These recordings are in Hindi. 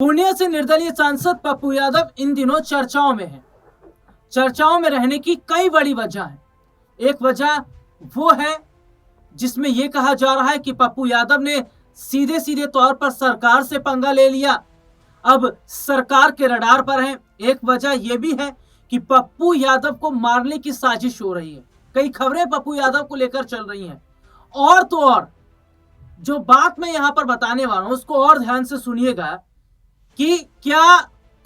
पूर्णिया से निर्दलीय सांसद पप्पू यादव इन दिनों चर्चाओं में है। चर्चाओं में रहने की कई बड़ी वजह है। एक वजह वो है जिसमें यह कहा जा रहा है कि पप्पू यादव ने सीधे सीधे तौर पर सरकार से पंगा ले लिया, अब सरकार के रडार पर है। एक वजह यह भी है कि पप्पू यादव को मारने की साजिश हो रही है। कई खबरें पप्पू यादव को लेकर चल रही हैं। और तो और जो बात मैं यहां पर बताने वाला हूं उसको और ध्यान से सुनिएगा कि क्या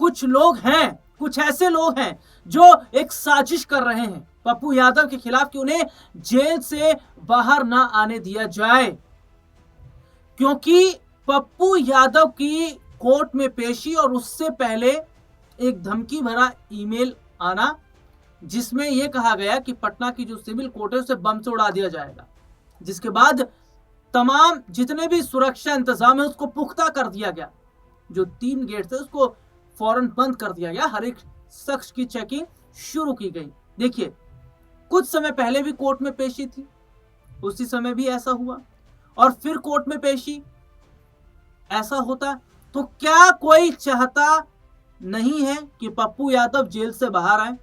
कुछ लोग हैं, कुछ ऐसे लोग हैं जो एक साजिश कर रहे हैं पप्पू यादव के खिलाफ कि उन्हें जेल से बाहर ना आने दिया जाए, क्योंकि पप्पू यादव की कोर्ट में पेशी और उससे पहले एक धमकी भरा ईमेल आना जिसमें यह कहा गया कि पटना की जो सिविल कोर्ट है उसे बम से उड़ा दिया जाएगा, जिसके बाद तमाम जितने भी सुरक्षा इंतजाम है उसको पुख्ता कर दिया गया। जो 3 गेट थे उसको फौरन बंद कर दिया गया, हर एक शख्स की चेकिंग शुरू की गई। देखिए, कुछ समय पहले भी कोर्ट में पेशी थी, उसी समय भी ऐसा हुआ और फिर कोर्ट में पेशी ऐसा होता। तो क्या कोई चाहता नहीं है कि पप्पू यादव जेल से बाहर आए?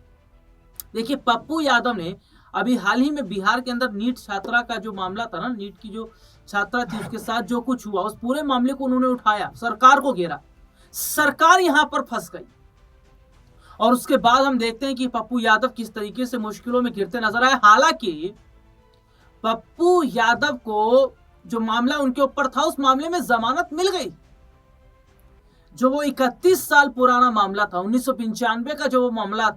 देखिए, पप्पू यादव ने अभी हाल ही में बिहार के अंदर नीट छात्रा का जो मामला था ना, नीट की जो छात्रा थी उसके साथ जो कुछ हुआ, उस पूरे मामले को उन्होंने उठाया, सरकार को घेरा, सरकार यहां पर फंस गई। और उसके बाद हम देखते हैं कि पप्पू यादव किस तरीके से मुश्किलों में गिरते नजर आए। हालांकि पप्पू यादव को जो मामला उनके ऊपर था उस मामले में जमानत मिल गई। जो वो 31 साल पुराना मामला था, 1995 का जो वो मामला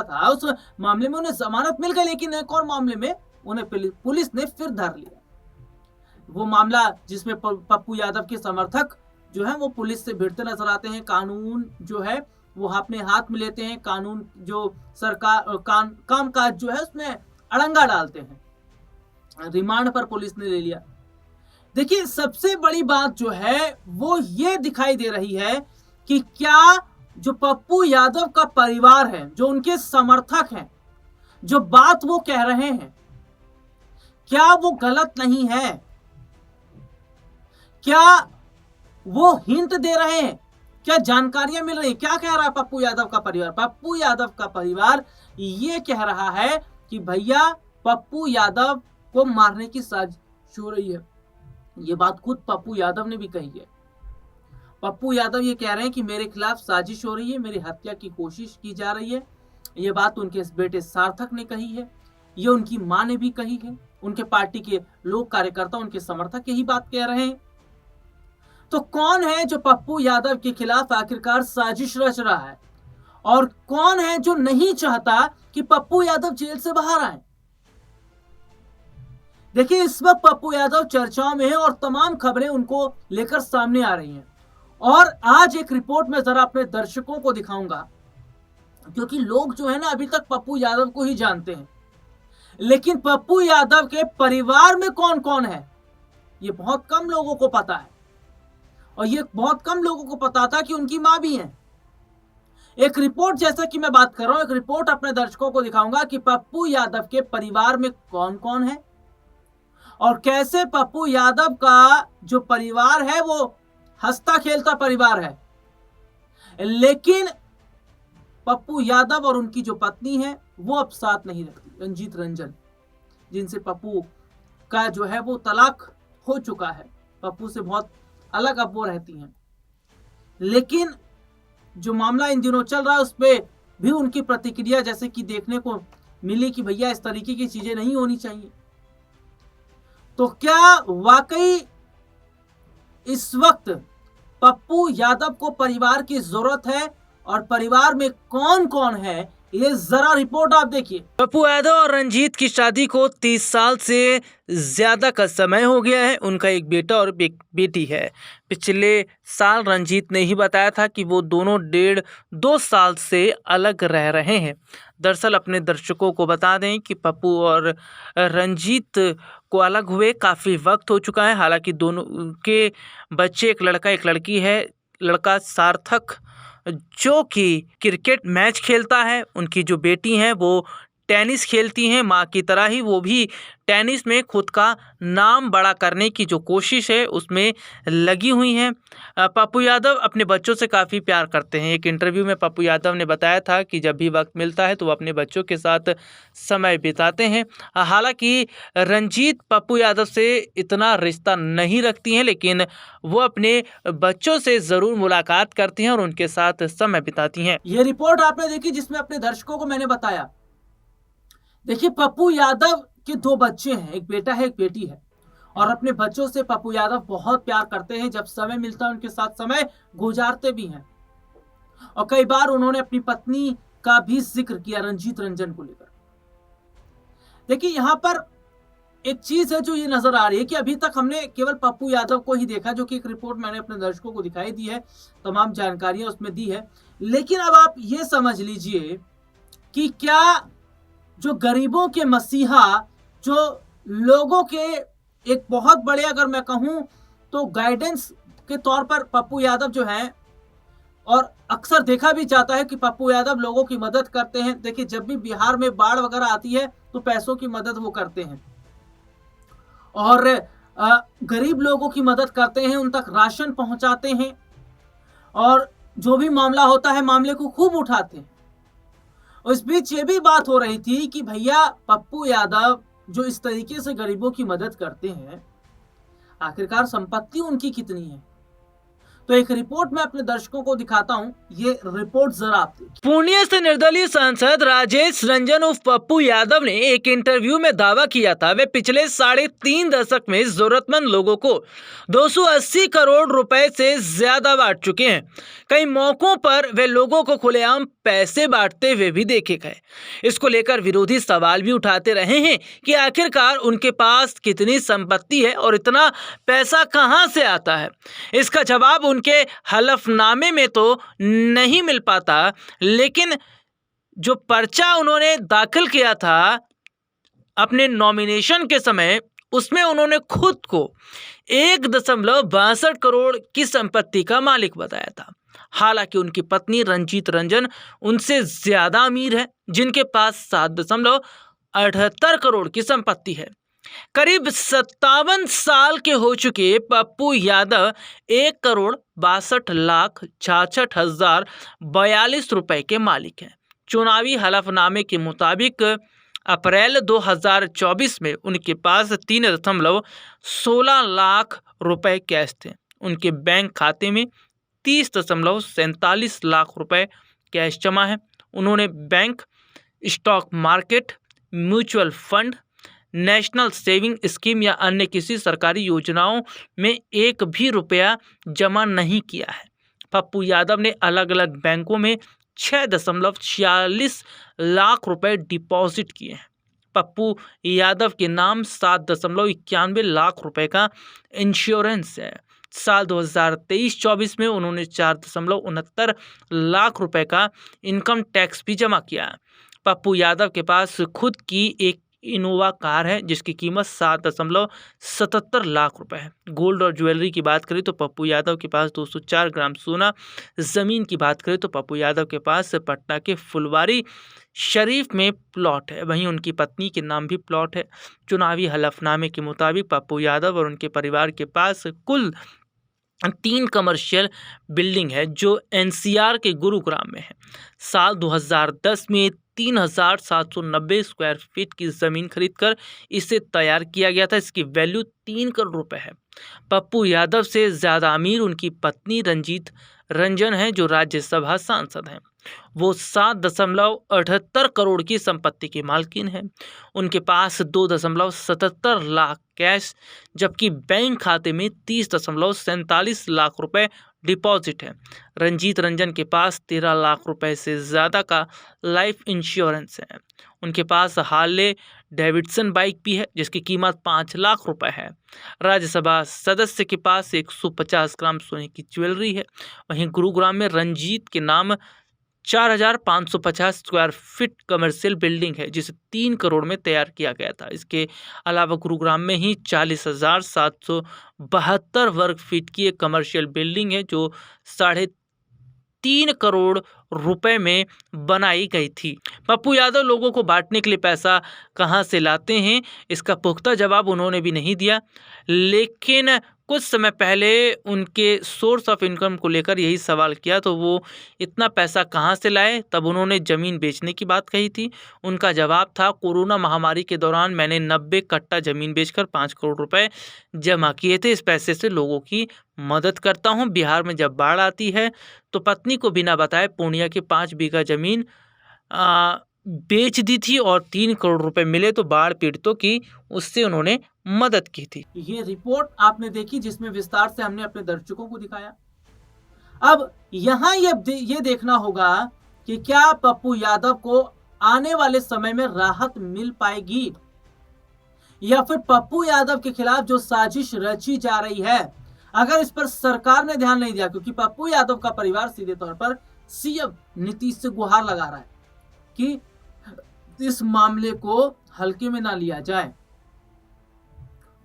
था, उस मामले में उन्हें जमानत मिल गई, लेकिन एक और मामले में उन्हें पुलिस ने फिर धर लिया। वो मामला जिसमें पप्पू यादव के समर्थक जो है वो पुलिस से भिड़ते नजर आते हैं, कानून जो है वो अपने हाथ में लेते हैं, कानून जो सरकार कामकाज जो है उसमें अड़ंगा डालते हैं। रिमांड पर पुलिस ने ले लिया। देखिए, सबसे बड़ी बात जो है वो ये दिखाई दे रही है कि क्या जो पप्पू यादव का परिवार है, जो उनके समर्थक हैं, जो बात वो कह रहे हैं, क्या वो गलत नहीं है? क्या वो हिंट दे रहे हैं? क्या जानकारियां मिल रही हैं? क्या कह रहा है पप्पू यादव का परिवार? पप्पू यादव का परिवार ये कह रहा है कि भैया पप्पू यादव को मारने की साजिश हो रही है। ये बात खुद पप्पू यादव ने भी कही है। पप्पू यादव ये कह रहे हैं कि मेरे खिलाफ साजिश हो रही है, मेरी हत्या की कोशिश की जा रही है। ये बात उनके बेटे सार्थक ने कही है, ये उनकी मां ने भी कही है, उनके पार्टी के लोग, कार्यकर्ता, उनके समर्थक यही बात कह रहे हैं। तो कौन है जो पप्पू यादव के खिलाफ आखिरकार साजिश रच रहा है और कौन है जो नहीं चाहता कि पप्पू यादव जेल से बाहर आए? देखिए, इस वक्त पप्पू यादव चर्चाओं में है और तमाम खबरें उनको लेकर सामने आ रही हैं। और आज एक रिपोर्ट में जरा अपने दर्शकों को दिखाऊंगा, क्योंकि लोग जो है ना अभी तक पप्पू यादव को ही जानते हैं, लेकिन पप्पू यादव के परिवार में कौन कौन है ये बहुत कम लोगों को पता है। और ये बहुत कम लोगों को पता था कि उनकी मां भी है। एक रिपोर्ट, जैसा कि मैं बात कर रहा हूं, एक रिपोर्ट अपने दर्शकों को दिखाऊंगा कि पप्पू यादव के परिवार में कौन कौन है और कैसे पप्पू यादव का जो परिवार है वो हंसता खेलता परिवार है, लेकिन पप्पू यादव और उनकी जो पत्नी है वो अब साथ नहीं रखती, रंजीत रंजन, जिनसे पप्पू का जो है वो तलाक हो चुका है। पप्पू से बहुत अलग अब वो रहती हैं। लेकिन जो मामला इन दिनों चल रहा है उस पर भी उनकी प्रतिक्रिया जैसे कि देखने को मिली कि भैया इस तरीके की चीजें नहीं होनी चाहिए। तो क्या वाकई इस वक्त पप्पू यादव को परिवार की जरूरत है और परिवार में कौन कौन है, ये जरा रिपोर्ट आप देखिए। पप्पू यादव और रंजीत की शादी को 30 साल से ज्यादा का समय हो गया है। उनका एक बेटा और एक बेटी है। पिछले साल रंजीत ने ही बताया था कि वो दोनों 1.5-2 साल से अलग रह रहे हैं। दरअसल अपने दर्शकों को बता दें कि पप्पू और रंजीत को अलग हुए काफ़ी वक्त हो चुका है। हालांकि दोनों के बच्चे, एक लड़का एक लड़की है। लड़का सार्थक जो कि क्रिकेट मैच खेलता है, उनकी जो बेटी हैं वो टेनिस खेलती हैं, माँ की तरह ही वो भी टेनिस में खुद का नाम बड़ा करने की जो कोशिश है उसमें लगी हुई हैं। पप्पू यादव अपने बच्चों से काफ़ी प्यार करते हैं। एक इंटरव्यू में पप्पू यादव ने बताया था कि जब भी वक्त मिलता है तो वो अपने बच्चों के साथ समय बिताते हैं। हालांकि रंजीत पप्पू यादव से इतना रिश्ता नहीं रखती हैं, लेकिन वो अपने बच्चों से ज़रूर मुलाकात करती हैं और उनके साथ समय बिताती हैं। ये रिपोर्ट आपने देखी जिसमें अपने दर्शकों को मैंने बताया। देखिए, पप्पू यादव के 2 बच्चे हैं, एक बेटा है एक बेटी है, और अपने बच्चों से पप्पू यादव बहुत प्यार करते हैं। जब समय मिलता है उनके साथ समय गुजारते भी हैं, और कई बार उन्होंने अपनी पत्नी का भी जिक्र किया रंजीत रंजन को लेकर। देखिए, यहां पर एक चीज है जो ये नजर आ रही है कि अभी तक हमने केवल पप्पू यादव को ही देखा, जो कि एक रिपोर्ट मैंने अपने दर्शकों को दिखाई दी है, तमाम जानकारियां उसमें दी है। लेकिन अब आप ये समझ लीजिए कि क्या जो गरीबों के मसीहा, जो लोगों के एक बहुत बड़े, अगर मैं कहूं तो गाइडेंस के तौर पर पप्पू यादव जो हैं, और अक्सर देखा भी जाता है कि पप्पू यादव लोगों की मदद करते हैं। देखिए, जब भी बिहार में बाढ़ वगैरह आती है तो पैसों की मदद वो करते हैं, और गरीब लोगों की मदद करते हैं, उन तक राशन पहुंचाते हैं, और जो भी मामला होता है मामले को खूब उठाते हैं। उस बीच ये भी बात हो रही थी कि भैया पप्पू यादव जो इस तरीके से गरीबों की मदद करते हैं, आखिरकार संपत्ति उनकी कितनी है? तो एक रिपोर्ट मैं अपने दर्शकों को दिखाता हूं, ये रिपोर्ट जरा आप देखिए। पूर्णिया से निर्दलीय सांसद राजेश रंजन उर्फ पप्पू यादव ने एक इंटरव्यू में दावा किया था वे पिछले 3.5 दशक में जरूरतमंद लोगों को 280 करोड़ रुपए से ज्यादा बांट चुके हैं। कई मौकों पर वे लोगों को खुलेआम पैसे बांटते हुए भी देखे गए। इसको लेकर विरोधी सवाल भी उठाते रहे हैं कि आखिरकार उनके पास कितनी संपत्ति है और इतना पैसा कहां से आता है। इसका जवाब उनके हलफनामे में तो नहीं मिल पाता, लेकिन जो पर्चा उन्होंने दाखिल किया था अपने नॉमिनेशन के समय, उसमें उन्होंने खुद को 1.62 करोड़ की संपत्ति का मालिक बताया था। हालांकि उनकी पत्नी रंजीत रंजन उनसे ज्यादा अमीर है, जिनके पास 7.78 करोड़ की संपत्ति है। करीब 57 साल के हो चुके पप्पू यादव 1,62,66,042 रुपए के मालिक हैं। चुनावी हलफनामे के मुताबिक अप्रैल 2024 में उनके पास 3.16 लाख रुपए कैश थे। उनके बैंक खाते में 30.47 लाख रुपए कैश जमा है। उन्होंने bank, stock market, mutual fund, national saving scheme या अन्य किसी सरकारी योजनाओं में एक भी रुपया जमा नहीं किया है। पप्पू यादव ने अलग अलग बैंकों में 6.46 लाख रुपए डिपॉजिट किए हैं। पप्पू यादव के नाम 7.91 लाख रुपए का इंश्योरेंस है। साल 2023-24 में उन्होंने 4.69 लाख रुपए का इनकम टैक्स भी जमा किया है। पप्पू यादव के पास खुद की एक इनोवा कार है जिसकी कीमत 7.77 लाख रुपए है। गोल्ड और ज्वेलरी की बात करें तो पप्पू यादव के पास 204 ग्राम सोना। ज़मीन की बात करें तो पप्पू यादव के पास पटना के फुलवारी शरीफ में प्लॉट है, वहीं उनकी पत्नी के नाम भी प्लॉट है। चुनावी हलफनामे के मुताबिक पप्पू यादव और उनके परिवार के पास कुल 3 कमर्शियल बिल्डिंग है जो एनसीआर के गुरुग्राम में है। साल 2010 में 3,790 स्क्वायर फीट की ज़मीन खरीदकर इसे तैयार किया गया था। इसकी वैल्यू 3 करोड़ रुपए है। पप्पू यादव से ज़्यादा अमीर उनकी पत्नी रंजीत रंजन है जो राज्यसभा सांसद हैं। वो 7.78 करोड़ की संपत्ति की मालकिन है। उनके पास 2.77 लाख कैश जबकि बैंक खाते में 30.47 लाख रुपए डिपॉजिट है। रंजीत रंजन के पास 13 लाख रुपए से ज़्यादा का लाइफ इंश्योरेंस है। उनके पास हार्ले डेविडसन बाइक भी है जिसकी कीमत 5 लाख रुपए है। राज्यसभा सदस्य के पास 150 ग्राम सोने की ज्वेलरी है। वहीं गुरुग्राम में रंजीत के नाम 4,550 स्क्वायर फीट कमर्शियल बिल्डिंग है जिसे 3 करोड़ में तैयार किया गया था। इसके अलावा गुरुग्राम में ही 40,772 वर्ग फीट की एक कमर्शियल बिल्डिंग है जो 3 करोड़ रुपए में बनाई गई थी। पप्पू यादव लोगों को बांटने के लिए पैसा कहां से लाते हैं, इसका पुख्ता जवाब उन्होंने भी नहीं दिया। लेकिन कुछ समय पहले उनके सोर्स ऑफ इनकम को लेकर यही सवाल किया तो वो इतना पैसा कहां से लाए, तब उन्होंने ज़मीन बेचने की बात कही थी। उनका जवाब था, कोरोना महामारी के दौरान मैंने 90 कट्टा ज़मीन बेचकर 5 करोड़ रुपए जमा किए थे। इस पैसे से लोगों की मदद करता हूं। बिहार में जब बाढ़ आती है तो पत्नी को बिना बताए पूर्णिया की 5 बीघा ज़मीन बेच दी थी और 3 करोड़ रुपए मिले तो बाढ़ पीड़ितों की उससे उन्होंने मदद की थी। ये रिपोर्ट आपने देखी जिसमें विस्तार से हमने अपने दर्शकों को दिखाया। अब यहाँ ये देखना होगा कि क्या पप्पू यादव को आने वाले समय में राहत मिल पाएगी या फिर पप्पू यादव के खिलाफ जो साजिश रची जा रही है, अगर इस पर सरकार ने ध्यान नहीं दिया, क्योंकि पप्पू यादव का परिवार सीधे तौर पर सीएम नीतीश से गुहार लगा रहा है कि इस मामले को हल्के में ना लिया जाए।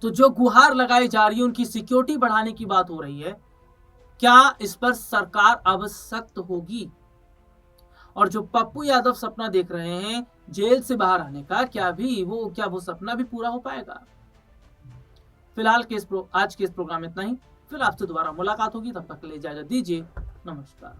तो जो गुहार लगाई जा रही है, उनकी सिक्योरिटी बढ़ाने की बात हो रही है, क्या इस पर सरकार अब सख्त होगी? और जो पप्पू यादव सपना देख रहे हैं जेल से बाहर आने का, क्या वो सपना भी पूरा हो पाएगा? फिलहाल आज के इस प्रोग्राम में इतना ही। फिर आपसे दोबारा मुलाकात होगी, तब तक के लिए इजाजत दीजिए। नमस्कार।